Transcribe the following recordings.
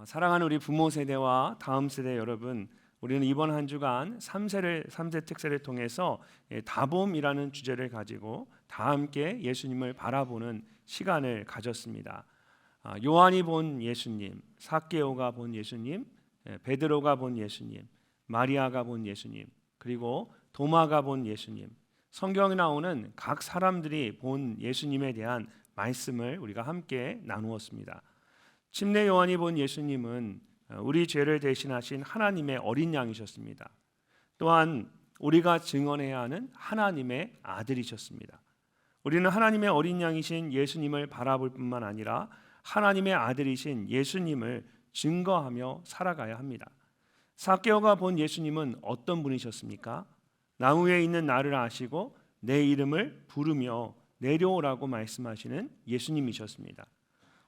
사랑하는 우리 부모 세대와 다음 세대 여러분, 우리는 이번 한 주간 3세 특세를 통해서 다봄이라는 주제를 가지고 다 함께 예수님을 바라보는 시간을 가졌습니다. 요한이 본 예수님, 삭개오가 본 예수님, 베드로가 본 예수님, 마리아가 본 예수님, 그리고 도마가 본 예수님, 성경에 나오는 각 사람들이 본 예수님에 대한 말씀을 우리가 함께 나누었습니다. 침례 요한이 본 예수님은 우리 죄를 대신하신 하나님의 어린 양이셨습니다. 또한 우리가 증언해야 하는 하나님의 아들이셨습니다. 우리는 하나님의 어린 양이신 예수님을 바라볼 뿐만 아니라 하나님의 아들이신 예수님을 증거하며 살아가야 합니다. 삭개오가 본 예수님은 어떤 분이셨습니까? 나무 위에 있는 나를 아시고 내 이름을 부르며 내려오라고 말씀하시는 예수님이셨습니다.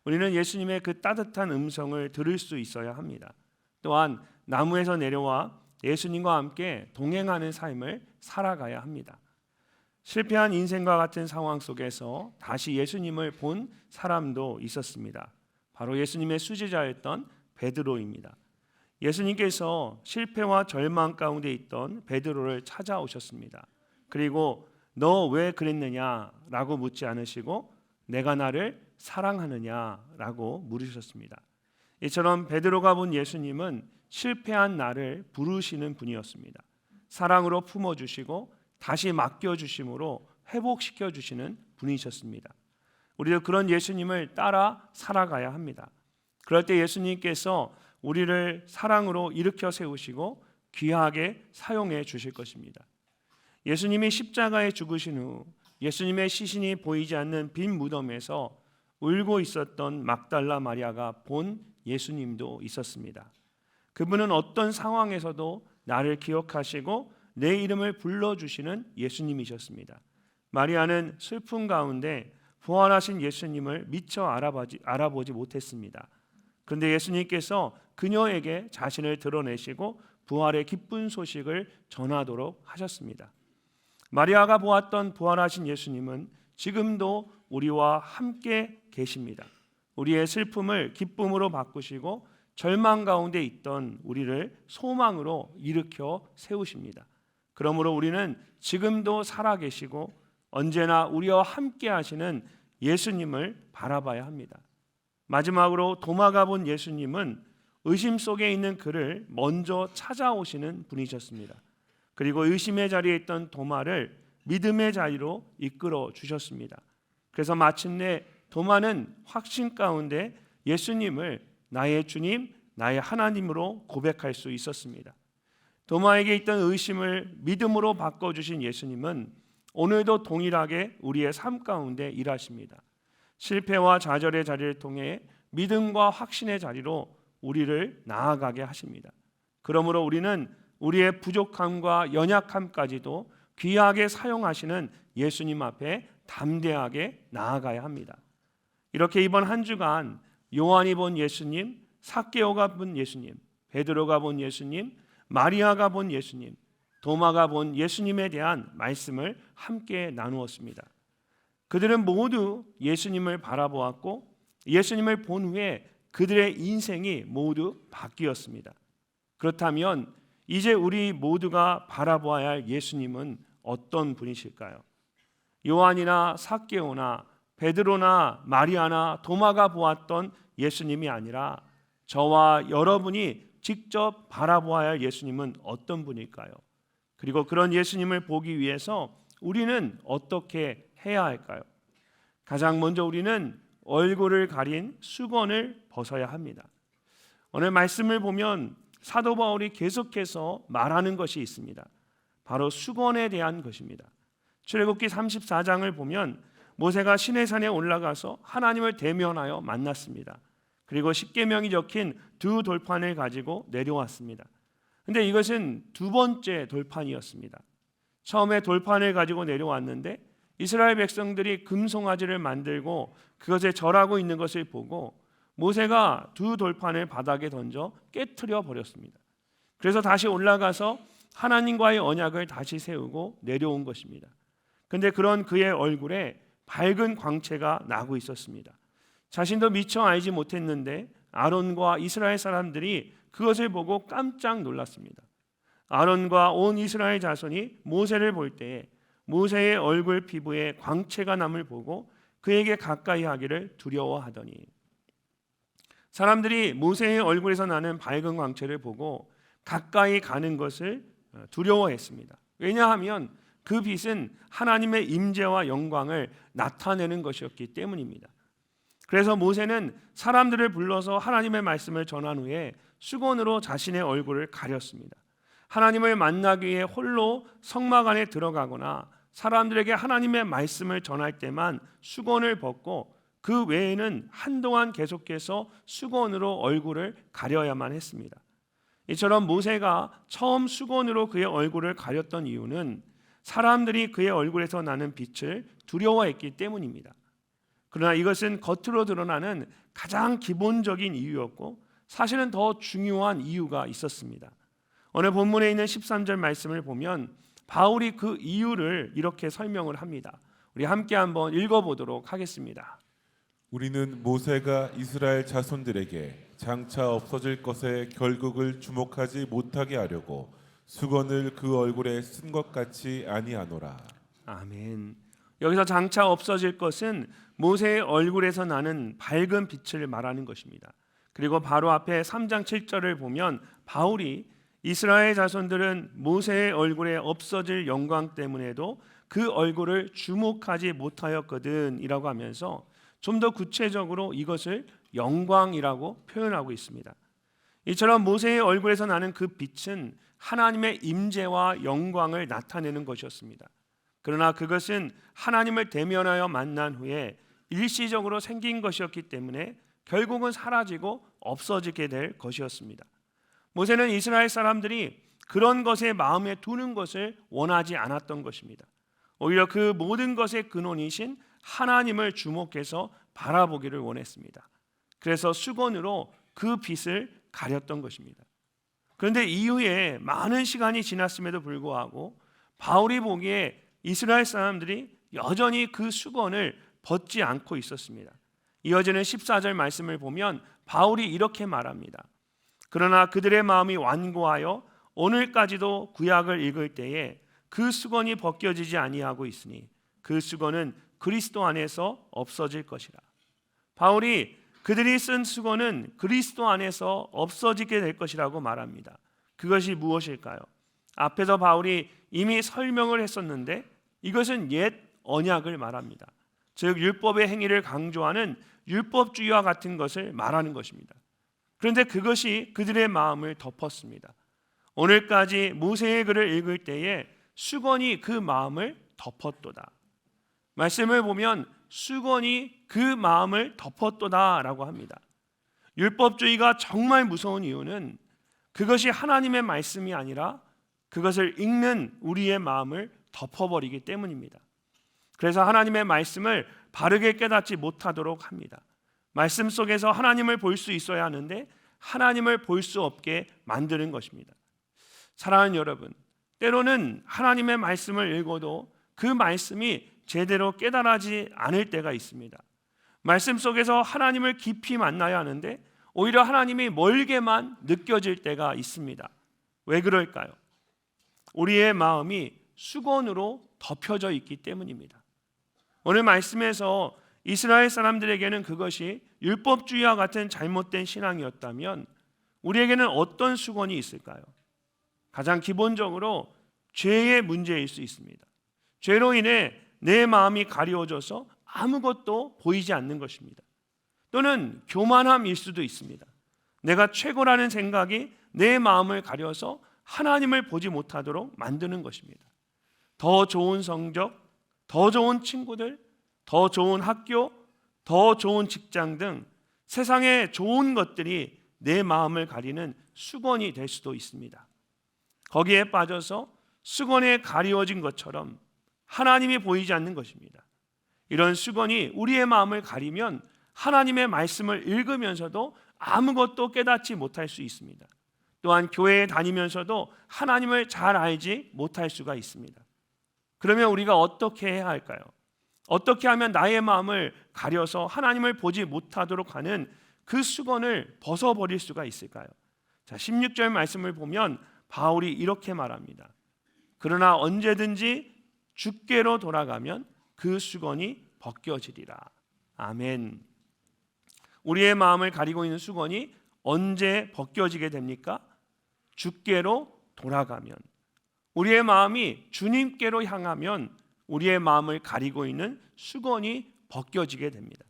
우리는 예수님의 그 따뜻한 음성을 들을 수 있어야 합니다. 또한 나무에서 내려와 예수님과 함께 동행하는 삶을 살아가야 합니다. 실패한 인생과 같은 상황 속에서 다시 예수님을 본 사람도 있었습니다. 바로 예수님의 수제자였던 베드로입니다. 예수님께서 실패와 절망 가운데 있던 베드로를 찾아오셨습니다. 그리고 너 왜 그랬느냐라고 묻지 않으시고 내가 나를 사랑하느냐라고 물으셨습니다. 이처럼 베드로가 본 예수님은 실패한 나를 부르시는 분이었습니다. 사랑으로 품어주시고 다시 맡겨주심으로 회복시켜 주시는 분이셨습니다. 우리도 그런 예수님을 따라 살아가야 합니다. 그럴 때 예수님께서 우리를 사랑으로 일으켜 세우시고 귀하게 사용해 주실 것입니다. 예수님이 십자가에 죽으신 후 예수님의 시신이 보이지 않는 빈 무덤에서 울고 있었던 막달라 마리아가 본 예수님도 있었습니다. 그분은 어떤 상황에서도 나를 기억하시고 내 이름을 불러주시는 예수님이셨습니다. 마리아는 슬픔 가운데 부활하신 예수님을 미처 알아보지 못했습니다. 그런데 예수님께서 그녀에게 자신을 드러내시고 부활의 기쁜 소식을 전하도록 하셨습니다. 마리아가 보았던 부활하신 예수님은 지금도 우리와 함께 계십니다. 우리의 슬픔을 기쁨으로 바꾸시고 절망 가운데 있던 우리를 소망으로 일으켜 세우십니다. 그러므로 우리는 지금도 살아계시고 언제나 우리와 함께 하시는 예수님을 바라봐야 합니다. 마지막으로 도마가 본 예수님은 의심 속에 있는 그를 먼저 찾아오시는 분이셨습니다. 그리고 의심의 자리에 있던 도마를 믿음의 자리로 이끌어 주셨습니다. 그래서 마침내 도마는 확신 가운데 예수님을 나의 주님, 나의 하나님으로 고백할 수 있었습니다. 도마에게 있던 의심을 믿음으로 바꿔주신 예수님은 오늘도 동일하게 우리의 삶 가운데 일하십니다. 실패와 좌절의 자리를 통해 믿음과 확신의 자리로 우리를 나아가게 하십니다. 그러므로 우리는 우리의 부족함과 연약함까지도 귀하게 사용하시는 예수님 앞에 담대하게 나아가야 합니다. 이렇게 이번 한 주간 요한이 본 예수님, 삭개오가 본 예수님, 베드로가 본 예수님, 마리아가 본 예수님, 도마가 본 예수님에 대한 말씀을 함께 나누었습니다. 그들은 모두 예수님을 바라보았고 예수님을 본 후에 그들의 인생이 모두 바뀌었습니다. 그렇다면 이제 우리 모두가 바라보아야 할 예수님은 어떤 분이실까요? 요한이나 삭개오나 베드로나 마리아나 도마가 보았던 예수님이 아니라 저와 여러분이 직접 바라보아야 할 예수님은 어떤 분일까요? 그리고 그런 예수님을 보기 위해서 우리는 어떻게 해야 할까요? 가장 먼저 우리는 얼굴을 가린 수건을 벗어야 합니다. 오늘 말씀을 보면 사도 바울이 계속해서 말하는 것이 있습니다. 바로 수건에 대한 것입니다. 출애굽기 34장을 보면 모세가 시내산에 올라가서 하나님을 대면하여 만났습니다. 그리고 십계명이 적힌 두 돌판을 가지고 내려왔습니다. 그런데 이것은 두 번째 돌판이었습니다. 처음에 돌판을 가지고 내려왔는데 이스라엘 백성들이 금송아지를 만들고 그것에 절하고 있는 것을 보고 모세가 두 돌판을 바닥에 던져 깨트려 버렸습니다. 그래서 다시 올라가서 하나님과의 언약을 다시 세우고 내려온 것입니다. 그런데 그런 그의 얼굴에 밝은 광채가 나고 있었습니다. 자신도 미처 알지 못했는데 아론과 이스라엘 사람들이 그것을 보고 깜짝 놀랐습니다. 아론과 온 이스라엘 자손이 모세를 볼 때에 모세의 얼굴 피부에 광채가 남을 보고 그에게 가까이 하기를 두려워하더니, 사람들이 모세의 얼굴에서 나는 밝은 광채를 보고 가까이 가는 것을 두려워했습니다. 왜냐하면 그 빛은 하나님의 임재와 영광을 나타내는 것이었기 때문입니다. 그래서 모세는 사람들을 불러서 하나님의 말씀을 전한 후에 수건으로 자신의 얼굴을 가렸습니다. 하나님을 만나기 위해 홀로 성막 안에 들어가거나 사람들에게 하나님의 말씀을 전할 때만 수건을 벗고 그 외에는 한동안 계속해서 수건으로 얼굴을 가려야만 했습니다. 이처럼 모세가 처음 수건으로 그의 얼굴을 가렸던 이유는 사람들이 그의 얼굴에서 나는 빛을 두려워했기 때문입니다. 그러나 이것은 겉으로 드러나는 가장 기본적인 이유였고 사실은 더 중요한 이유가 있었습니다. 오늘 본문에 있는 13절 말씀을 보면 바울이 그 이유를 이렇게 설명을 합니다. 우리 함께 한번 읽어보도록 하겠습니다. 우리는 모세가 이스라엘 자손들에게 장차 없어질 것에 결국을 주목하지 못하게 하려고 수건을 그 얼굴에 쓴 것 같이 아니하노라. 아멘. 여기서 장차 없어질 것은 모세의 얼굴에서 나는 밝은 빛을 말하는 것입니다. 그리고 바로 앞에 3장 7절을 보면 바울이 이스라엘 자손들은 모세의 얼굴에 없어질 영광 때문에도 그 얼굴을 주목하지 못하였거든 이라고 하면서 좀 더 구체적으로 이것을 영광이라고 표현하고 있습니다. 이처럼 모세의 얼굴에서 나는 그 빛은 하나님의 임재와 영광을 나타내는 것이었습니다. 그러나 그것은 하나님을 대면하여 만난 후에 일시적으로 생긴 것이었기 때문에 결국은 사라지고 없어지게 될 것이었습니다. 모세는 이스라엘 사람들이 그런 것에 마음에 두는 것을 원하지 않았던 것입니다. 오히려 그 모든 것의 근원이신 하나님을 주목해서 바라보기를 원했습니다. 그래서 수건으로 그 빛을 가렸던 것입니다. 그런데 이후에 많은 시간이 지났음에도 불구하고 바울이 보기에 이스라엘 사람들이 여전히 그 수건을 벗지 않고 있었습니다. 이어지는 14절 말씀을 보면 바울이 이렇게 말합니다. 그러나 그들의 마음이 완고하여 오늘까지도 구약을 읽을 때에 그 수건이 벗겨지지 아니하고 있으니 그 수건은 그리스도 안에서 없어질 것이라. 바울이 그들이 쓴 수건은 그리스도 안에서 없어지게 될 것이라고 말합니다. 그것이 무엇일까요? 앞에서 바울이 이미 설명을 했었는데 이것은 옛 언약을 말합니다. 즉 율법의 행위를 강조하는 율법주의와 같은 것을 말하는 것입니다. 그런데 그것이 그들의 마음을 덮었습니다. 오늘까지 모세의 글을 읽을 때에 수건이 그 마음을 덮었도다. 말씀을 보면 수건이 그 마음을 덮었도다라고 합니다. 율법주의가 정말 무서운 이유는 그것이 하나님의 말씀이 아니라 그것을 읽는 우리의 마음을 덮어버리기 때문입니다. 그래서 하나님의 말씀을 바르게 깨닫지 못하도록 합니다. 말씀 속에서 하나님을 볼 수 있어야 하는데 하나님을 볼 수 없게 만드는 것입니다. 사랑하는 여러분, 때로는 하나님의 말씀을 읽어도 그 말씀이 제대로 깨달아지지 않을 때가 있습니다. 말씀 속에서 하나님을 깊이 만나야 하는데 오히려 하나님이 멀게만 느껴질 때가 있습니다. 왜 그럴까요? 우리의 마음이 수건으로 덮여져 있기 때문입니다. 오늘 말씀에서 이스라엘 사람들에게는 그것이 율법주의와 같은 잘못된 신앙이었다면 우리에게는 어떤 수건이 있을까요? 가장 기본적으로 죄의 문제일 수 있습니다. 죄로 인해 내 마음이 가리워져서 아무것도 보이지 않는 것입니다. 또는 교만함일 수도 있습니다. 내가 최고라는 생각이 내 마음을 가려서 하나님을 보지 못하도록 만드는 것입니다. 더 좋은 성적, 더 좋은 친구들, 더 좋은 학교, 더 좋은 직장 등 세상의 좋은 것들이 내 마음을 가리는 수건이 될 수도 있습니다. 거기에 빠져서 수건에 가리워진 것처럼 하나님이 보이지 않는 것입니다. 이런 수건이 우리의 마음을 가리면 하나님의 말씀을 읽으면서도 아무것도 깨닫지 못할 수 있습니다. 또한 교회에 다니면서도 하나님을 잘 알지 못할 수가 있습니다. 그러면 우리가 어떻게 해야 할까요? 어떻게 하면 나의 마음을 가려서 하나님을 보지 못하도록 하는 그 수건을 벗어버릴 수가 있을까요? 자, 16절 말씀을 보면 바울이 이렇게 말합니다. 그러나 언제든지 주께로 돌아가면 그 수건이 벗겨지리라. 아멘. 우리의 마음을 가리고 있는 수건이 언제 벗겨지게 됩니까? 주께로 돌아가면. 우리의 마음이 주님께로 향하면 우리의 마음을 가리고 있는 수건이 벗겨지게 됩니다.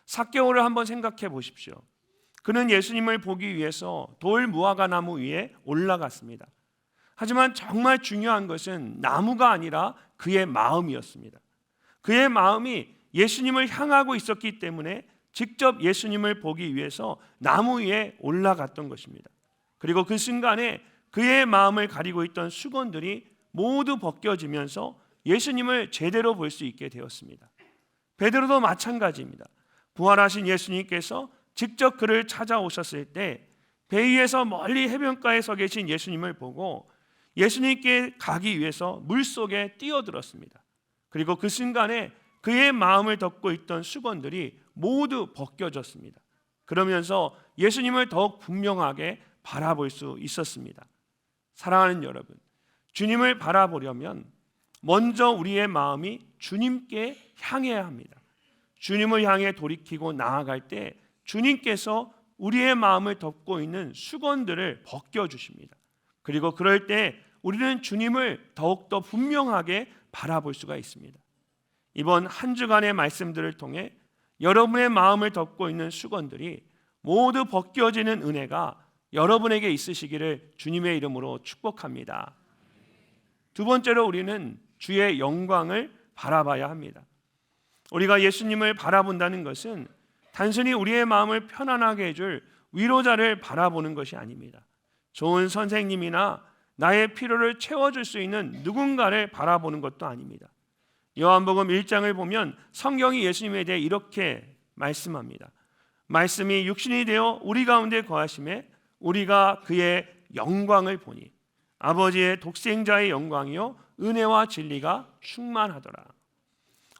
삭개오를 한번 생각해 보십시오. 그는 예수님을 보기 위해서 돌 무화과 나무 위에 올라갔습니다. 하지만 정말 중요한 것은 나무가 아니라 그의 마음이었습니다. 그의 마음이 예수님을 향하고 있었기 때문에 직접 예수님을 보기 위해서 나무 위에 올라갔던 것입니다. 그리고 그 순간에 그의 마음을 가리고 있던 수건들이 모두 벗겨지면서 예수님을 제대로 볼 수 있게 되었습니다. 베드로도 마찬가지입니다. 부활하신 예수님께서 직접 그를 찾아오셨을 때 배 위에서 멀리 해변가에 서 계신 예수님을 보고 예수님께 가기 위해서 물속에 뛰어들었습니다. 그리고 그 순간에 그의 마음을 덮고 있던 수건들이 모두 벗겨졌습니다. 그러면서 예수님을 더욱 분명하게 바라볼 수 있었습니다. 사랑하는 여러분, 주님을 바라보려면 먼저 우리의 마음이 주님께 향해야 합니다. 주님을 향해 돌이키고 나아갈 때 주님께서 우리의 마음을 덮고 있는 수건들을 벗겨주십니다. 그리고 그럴 때 우리는 주님을 더욱더 분명하게 바라볼 수가 있습니다. 이번 한 주간의 말씀들을 통해 여러분의 마음을 덮고 있는 수건들이 모두 벗겨지는 은혜가 여러분에게 있으시기를 주님의 이름으로 축복합니다. 두 번째로 우리는 주의 영광을 바라봐야 합니다. 우리가 예수님을 바라본다는 것은 단순히 우리의 마음을 편안하게 해줄 위로자를 바라보는 것이 아닙니다. 좋은 선생님이나 나의 필요를 채워줄 수 있는 누군가를 바라보는 것도 아닙니다. 요한복음 1장을 보면 성경이 예수님에 대해 이렇게 말씀합니다. 말씀이 육신이 되어 우리 가운데 거하심에 우리가 그의 영광을 보니 아버지의 독생자의 영광이요 은혜와 진리가 충만하더라.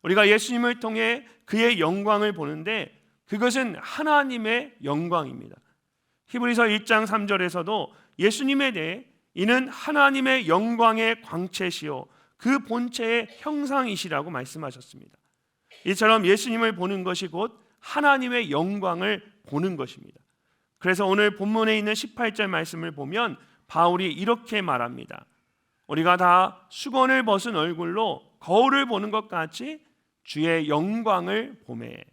우리가 예수님을 통해 그의 영광을 보는데 그것은 하나님의 영광입니다. 히브리서 1장 3절에서도 예수님에 대해 이는 하나님의 영광의 광채시요 그 본체의 형상이시라고 말씀하셨습니다. 이처럼 예수님을 보는 것이 곧 하나님의 영광을 보는 것입니다. 그래서 오늘 본문에 있는 18절 말씀을 보면 바울이 이렇게 말합니다. 우리가 다 수건을 벗은 얼굴로 거울을 보는 것 같이 주의 영광을 보매.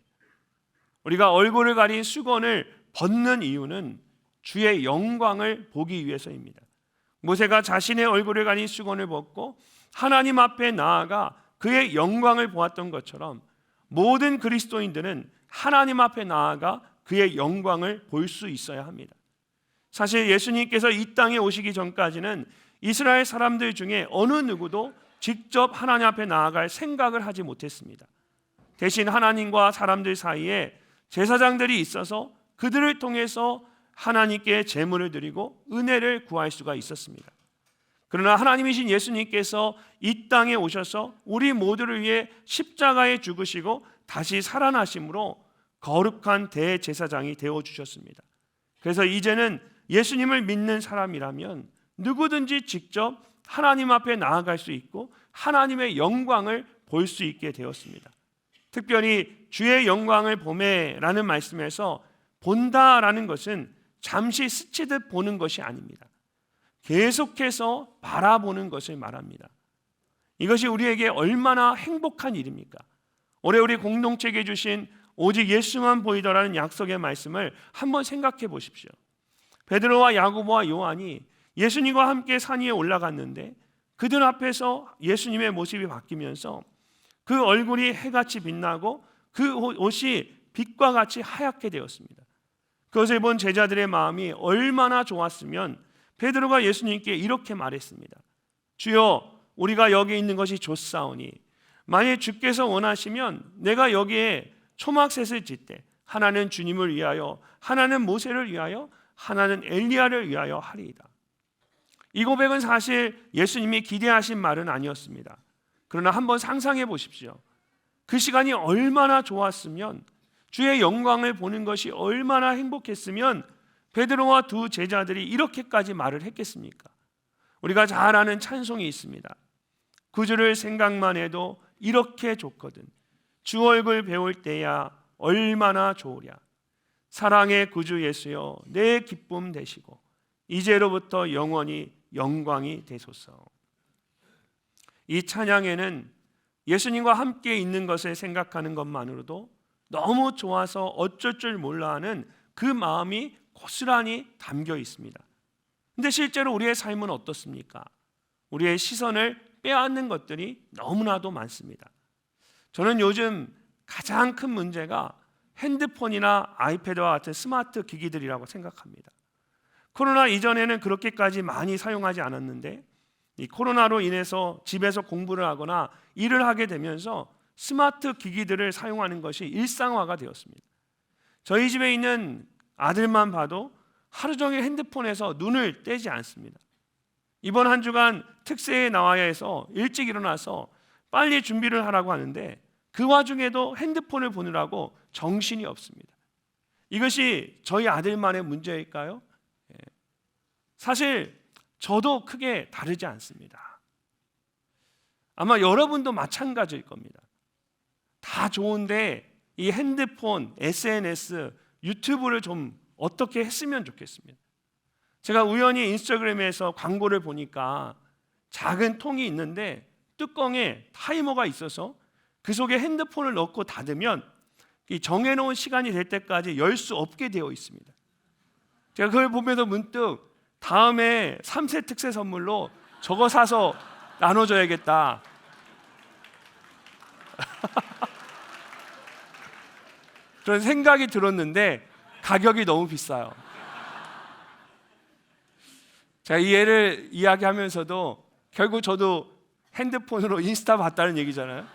우리가 얼굴을 가린 수건을 벗는 이유는 주의 영광을 보기 위해서입니다. 모세가 자신의 얼굴을 가린 수건을 벗고 하나님 앞에 나아가 그의 영광을 보았던 것처럼 모든 그리스도인들은 하나님 앞에 나아가 그의 영광을 볼 수 있어야 합니다. 사실 예수님께서 이 땅에 오시기 전까지는 이스라엘 사람들 중에 어느 누구도 직접 하나님 앞에 나아갈 생각을 하지 못했습니다. 대신 하나님과 사람들 사이에 제사장들이 있어서 그들을 통해서 하나님께 제물을 드리고 은혜를 구할 수가 있었습니다. 그러나 하나님이신 예수님께서 이 땅에 오셔서 우리 모두를 위해 십자가에 죽으시고 다시 살아나심으로 거룩한 대제사장이 되어주셨습니다. 그래서 이제는 예수님을 믿는 사람이라면 누구든지 직접 하나님 앞에 나아갈 수 있고 하나님의 영광을 볼 수 있게 되었습니다. 특별히 주의 영광을 보매라는 말씀에서 본다라는 것은 잠시 스치듯 보는 것이 아닙니다. 계속해서 바라보는 것을 말합니다. 이것이 우리에게 얼마나 행복한 일입니까? 올해 우리 공동체에게 주신 오직 예수만 보이더라는 약속의 말씀을 한번 생각해 보십시오. 베드로와 야고보와 요한이 예수님과 함께 산 위에 올라갔는데 그들 앞에서 예수님의 모습이 바뀌면서 그 얼굴이 해같이 빛나고 그 옷이 빛과 같이 하얗게 되었습니다. 그것을 본 제자들의 마음이 얼마나 좋았으면 베드로가 예수님께 이렇게 말했습니다. 주여, 우리가 여기 있는 것이 좋사오니 만일 주께서 원하시면 내가 여기에 초막셋을 짓되 하나는 주님을 위하여, 하나는 모세를 위하여, 하나는 엘리야를 위하여 하리이다. 이 고백은 사실 예수님이 기대하신 말은 아니었습니다. 그러나 한번 상상해 보십시오. 그 시간이 얼마나 좋았으면 주의 영광을 보는 것이 얼마나 행복했으면 베드로와 두 제자들이 이렇게까지 말을 했겠습니까? 우리가 잘 아는 찬송이 있습니다. 구주를 생각만 해도 이렇게 좋거든. 주 얼굴 배울 때야 얼마나 좋으랴. 사랑의 구주 예수여 내 기쁨 되시고 이제로부터 영원히 영광이 되소서. 이 찬양에는 예수님과 함께 있는 것을 생각하는 것만으로도 너무 좋아서 어쩔 줄 몰라 하는 그 마음이 고스란히 담겨 있습니다. 근데 실제로 우리의 삶은 어떻습니까? 우리의 시선을 빼앗는 것들이 너무나도 많습니다. 저는 요즘 가장 큰 문제가 핸드폰이나 아이패드와 같은 스마트 기기들이라고 생각합니다. 코로나 이전에는 그렇게까지 많이 사용하지 않았는데 이 코로나로 인해서 집에서 공부를 하거나 일을 하게 되면서 스마트 기기들을 사용하는 것이 일상화가 되었습니다. 저희 집에 있는 아들만 봐도 하루 종일 핸드폰에서 눈을 떼지 않습니다. 이번 한 주간 특세에 나와야 해서 일찍 일어나서 빨리 준비를 하라고 하는데 그 와중에도 핸드폰을 보느라고 정신이 없습니다. 이것이 저희 아들만의 문제일까요? 사실 저도 크게 다르지 않습니다. 아마 여러분도 마찬가지일 겁니다. 다 좋은데 이 핸드폰, SNS, 유튜브를 좀 어떻게 했으면 좋겠습니다. 제가 우연히 인스타그램에서 광고를 보니까 작은 통이 있는데 뚜껑에 타이머가 있어서 그 속에 핸드폰을 넣고 닫으면 이 정해놓은 시간이 될 때까지 열 수 없게 되어 있습니다. 제가 그걸 보면서 문득 다음에 3세 특세 선물로 저거 사서 나눠줘야겠다. 그런 생각이 들었는데 가격이 너무 비싸요. 제가 이 예를 이야기하면서도 결국 저도 핸드폰으로 인스타 봤다는 얘기잖아요.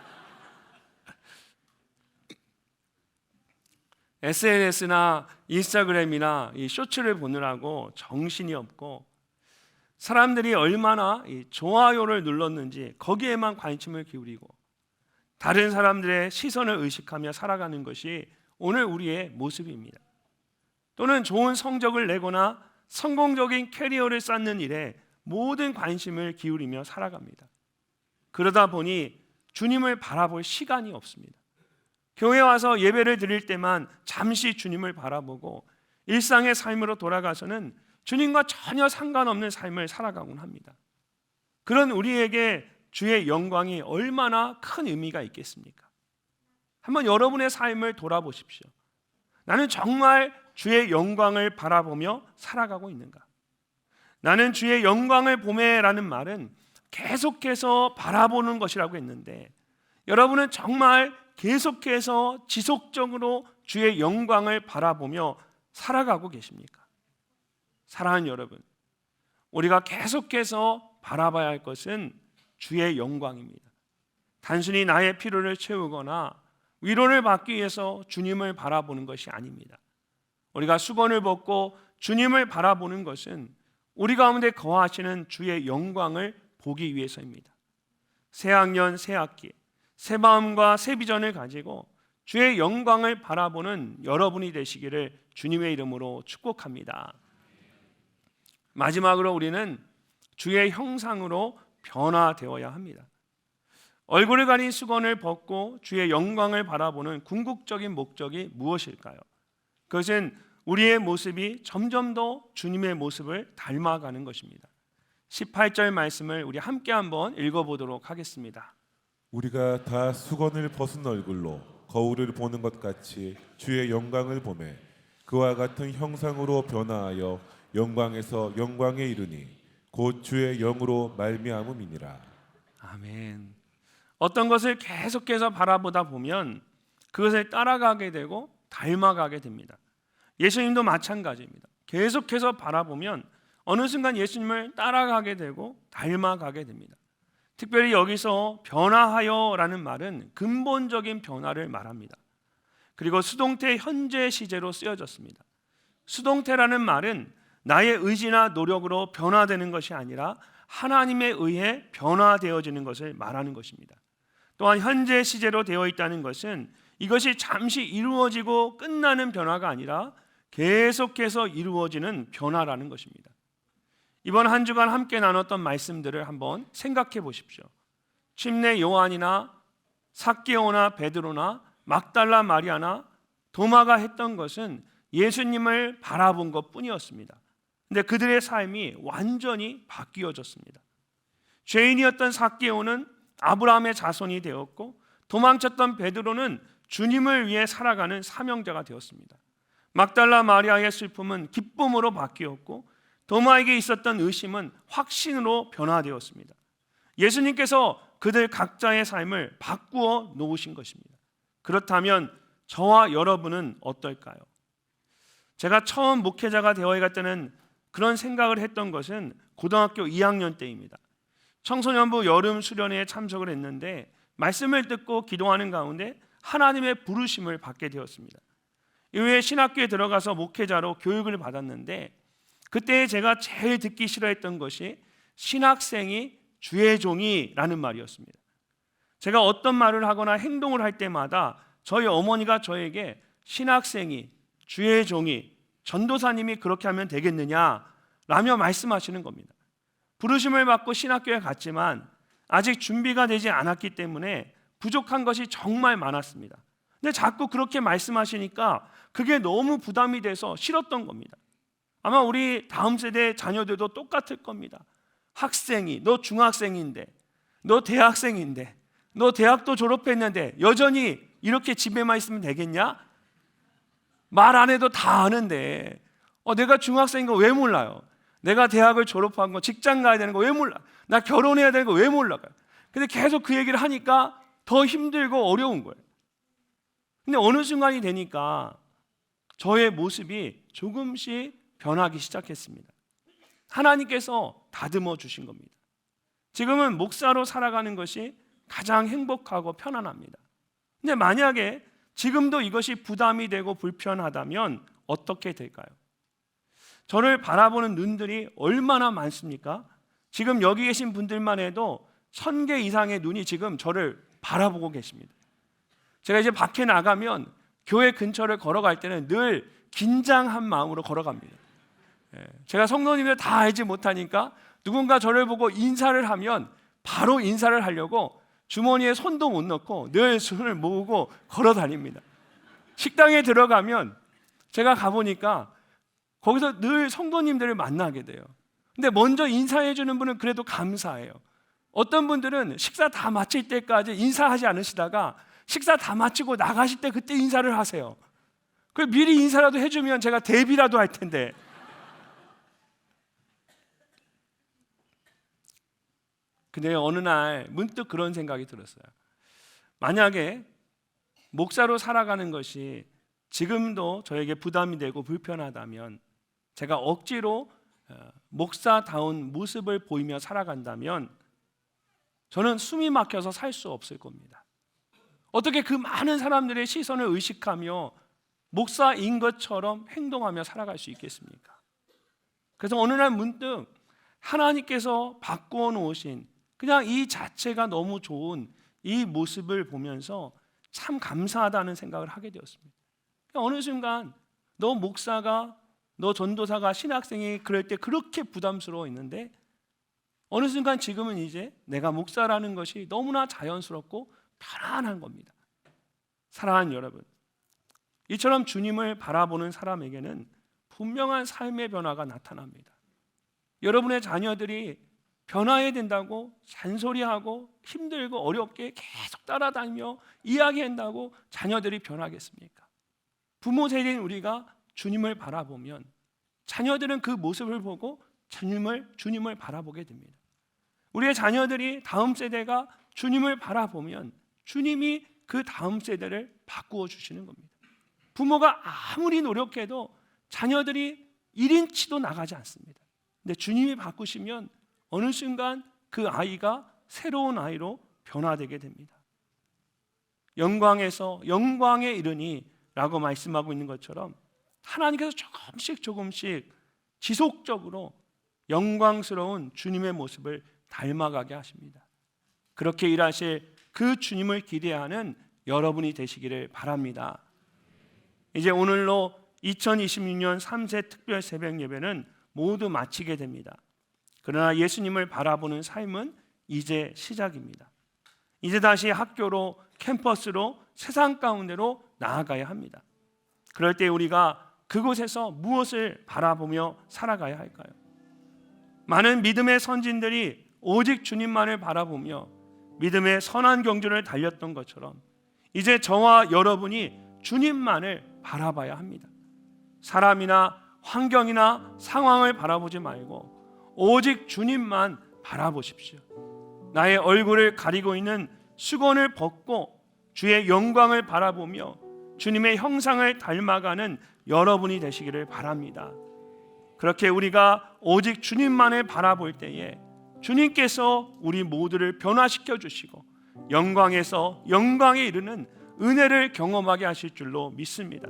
SNS나 인스타그램이나 이 쇼츠를 보느라고 정신이 없고 사람들이 얼마나 이 좋아요를 눌렀는지 거기에만 관심을 기울이고 다른 사람들의 시선을 의식하며 살아가는 것이 오늘 우리의 모습입니다. 또는 좋은 성적을 내거나 성공적인 캐리어를 쌓는 일에 모든 관심을 기울이며 살아갑니다. 그러다 보니 주님을 바라볼 시간이 없습니다. 교회 와서 예배를 드릴 때만 잠시 주님을 바라보고 일상의 삶으로 돌아가서는 주님과 전혀 상관없는 삶을 살아가곤 합니다. 그런 우리에게 주의 영광이 얼마나 큰 의미가 있겠습니까? 한번 여러분의 삶을 돌아보십시오. 나는 정말 주의 영광을 바라보며 살아가고 있는가? 나는 주의 영광을 보매라는 말은 계속해서 바라보는 것이라고 했는데 여러분은 정말 계속해서 지속적으로 주의 영광을 바라보며 살아가고 계십니까? 사랑하는 여러분, 우리가 계속해서 바라봐야 할 것은 주의 영광입니다. 단순히 나의 필요를 채우거나 위로를 받기 위해서 주님을 바라보는 것이 아닙니다. 우리가 수건을 벗고 주님을 바라보는 것은 우리 가운데 거하시는 주의 영광을 보기 위해서입니다. 새 학년, 새 학기, 새 마음과 새 비전을 가지고 주의 영광을 바라보는 여러분이 되시기를 주님의 이름으로 축복합니다. 마지막으로 우리는 주의 형상으로 변화되어야 합니다. 얼굴을 가린 수건을 벗고 주의 영광을 바라보는 궁극적인 목적이 무엇일까요? 그것은 우리의 모습이 점점 더 주님의 모습을 닮아가는 것입니다. 18절 말씀을 우리 함께 한번 읽어보도록 하겠습니다. 우리가 다 수건을 벗은 얼굴로 거울을 보는 것 같이 주의 영광을 보매 그와 같은 형상으로 변화하여 영광에서 영광에 이르니 곧 주의 영으로 말미암음이니라. 아멘. 어떤 것을 계속해서 바라보다 보면 그것을 따라가게 되고 닮아가게 됩니다. 예수님도 마찬가지입니다. 계속해서 바라보면 어느 순간 예수님을 따라가게 되고 닮아가게 됩니다. 특별히 여기서 변화하여라는 말은 근본적인 변화를 말합니다. 그리고 수동태 현재 시제로 쓰여졌습니다. 수동태라는 말은 나의 의지나 노력으로 변화되는 것이 아니라 하나님에 의해 변화되어지는 것을 말하는 것입니다. 또한 현재 시제로 되어 있다는 것은 이것이 잠시 이루어지고 끝나는 변화가 아니라 계속해서 이루어지는 변화라는 것입니다. 이번 한 주간 함께 나눴던 말씀들을 한번 생각해 보십시오. 침례 요한이나 삭개오나 베드로나 막달라 마리아나 도마가 했던 것은 예수님을 바라본 것뿐이었습니다. 근데 그들의 삶이 완전히 바뀌어졌습니다. 죄인이었던 삭개오는 아브라함의 자손이 되었고, 도망쳤던 베드로는 주님을 위해 살아가는 사명자가 되었습니다. 막달라 마리아의 슬픔은 기쁨으로 바뀌었고, 도마에게 있었던 의심은 확신으로 변화되었습니다. 예수님께서 그들 각자의 삶을 바꾸어 놓으신 것입니다. 그렇다면 저와 여러분은 어떨까요? 제가 처음 목회자가 되어야 때는 그런 생각을 했던 것은 고등학교 2학년 때입니다. 청소년부 여름 수련회에 참석을 했는데 말씀을 듣고 기도하는 가운데 하나님의 부르심을 받게 되었습니다. 이후에 신학교에 들어가서 목회자로 교육을 받았는데, 그때 제가 제일 듣기 싫어했던 것이 신학생이 주의 종이라는 말이었습니다. 제가 어떤 말을 하거나 행동을 할 때마다 저희 어머니가 저에게 신학생이 주의 종이 전도사님이 그렇게 하면 되겠느냐라며 말씀하시는 겁니다. 부르심을 받고 신학교에 갔지만 아직 준비가 되지 않았기 때문에 부족한 것이 정말 많았습니다. 근데 자꾸 그렇게 말씀하시니까 그게 너무 부담이 돼서 싫었던 겁니다. 아마 우리 다음 세대 자녀들도 똑같을 겁니다. 학생이, 너 중학생인데, 너 대학생인데, 너 대학도 졸업했는데 여전히 이렇게 집에만 있으면 되겠냐? 말 안 해도 다 아는데 내가 중학생인 거 왜 몰라요? 내가 대학을 졸업한 거, 직장 가야 되는 거 왜 몰라? 나 결혼해야 되는 거 왜 몰라요? 근데 계속 그 얘기를 하니까 더 힘들고 어려운 거예요. 근데 어느 순간이 되니까 저의 모습이 조금씩 변하기 시작했습니다. 하나님께서 다듬어 주신 겁니다. 지금은 목사로 살아가는 것이 가장 행복하고 편안합니다. 근데 만약에 지금도 이것이 부담이 되고 불편하다면 어떻게 될까요? 저를 바라보는 눈들이 얼마나 많습니까? 지금 여기 계신 분들만 해도 1000개 이상의 눈이 지금 저를 바라보고 계십니다. 제가 이제 밖에 나가면 교회 근처를 걸어갈 때는 늘 긴장한 마음으로 걸어갑니다. 제가 성도님들 다 알지 못하니까 누군가 저를 보고 인사를 하면 바로 인사를 하려고 주머니에 손도 못 넣고 늘 손을 모으고 걸어 다닙니다. 식당에 들어가면 제가 가보니까 거기서 늘 성도님들을 만나게 돼요. 근데 먼저 인사해 주는 분은 그래도 감사해요. 어떤 분들은 식사 다 마칠 때까지 인사하지 않으시다가 식사 다 마치고 나가실 때 그때 인사를 하세요. 그 미리 인사라도 해주면 제가 대비라도 할 텐데. 근데 어느 날 문득 그런 생각이 들었어요. 만약에 목사로 살아가는 것이 지금도 저에게 부담이 되고 불편하다면, 제가 억지로 목사다운 모습을 보이며 살아간다면 저는 숨이 막혀서 살 수 없을 겁니다. 어떻게 그 많은 사람들의 시선을 의식하며 목사인 것처럼 행동하며 살아갈 수 있겠습니까? 그래서 어느 날 문득 하나님께서 바꾸어 놓으신 그냥 이 자체가 너무 좋은 이 모습을 보면서 참 감사하다는 생각을 하게 되었습니다. 어느 순간 너 목사가, 너 전도사가, 신학생이 그럴 때 그렇게 부담스러워 있는데 어느 순간 지금은 이제 내가 목사라는 것이 너무나 자연스럽고 편안한 겁니다. 사랑하는 여러분, 이처럼 주님을 바라보는 사람에게는 분명한 삶의 변화가 나타납니다. 여러분의 자녀들이 변화해야 된다고 잔소리하고 힘들고 어렵게 계속 따라다니며 이야기한다고 자녀들이 변하겠습니까? 부모 세대인 우리가 주님을 바라보면 자녀들은 그 모습을 보고 주님을 바라보게 됩니다. 우리의 자녀들이 다음 세대가 주님을 바라보면 주님이 그 다음 세대를 바꾸어 주시는 겁니다. 부모가 아무리 노력해도 자녀들이 1인치도 나가지 않습니다. 근데 주님이 바꾸시면 어느 순간 그 아이가 새로운 아이로 변화되게 됩니다. 영광에서 영광에 이르니 라고 말씀하고 있는 것처럼 하나님께서 조금씩 지속적으로 영광스러운 주님의 모습을 닮아가게 하십니다. 그렇게 일하실 그 주님을 기대하는 여러분이 되시기를 바랍니다. 이제 오늘로 2026년 3세 특별 새벽 예배는 모두 마치게 됩니다. 그러나 예수님을 바라보는 삶은 이제 시작입니다. 이제 다시 학교로, 캠퍼스로, 세상 가운데로 나아가야 합니다. 그럴 때 우리가 그곳에서 무엇을 바라보며 살아가야 할까요? 많은 믿음의 선진들이 오직 주님만을 바라보며 믿음의 선한 경주를 달렸던 것처럼 이제 저와 여러분이 주님만을 바라봐야 합니다. 사람이나 환경이나 상황을 바라보지 말고 오직 주님만 바라보십시오. 나의 얼굴을 가리고 있는 수건을 벗고 주의 영광을 바라보며 주님의 형상을 닮아가는 여러분이 되시기를 바랍니다. 그렇게 우리가 오직 주님만을 바라볼 때에 주님께서 우리 모두를 변화시켜 주시고 영광에서 영광에 이르는 은혜를 경험하게 하실 줄로 믿습니다.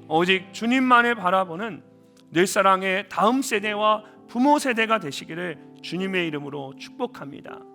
오직 주님만을 바라보는 늘사랑의 다음 세대와 부모 세대가 되시기를 주님의 이름으로 축복합니다.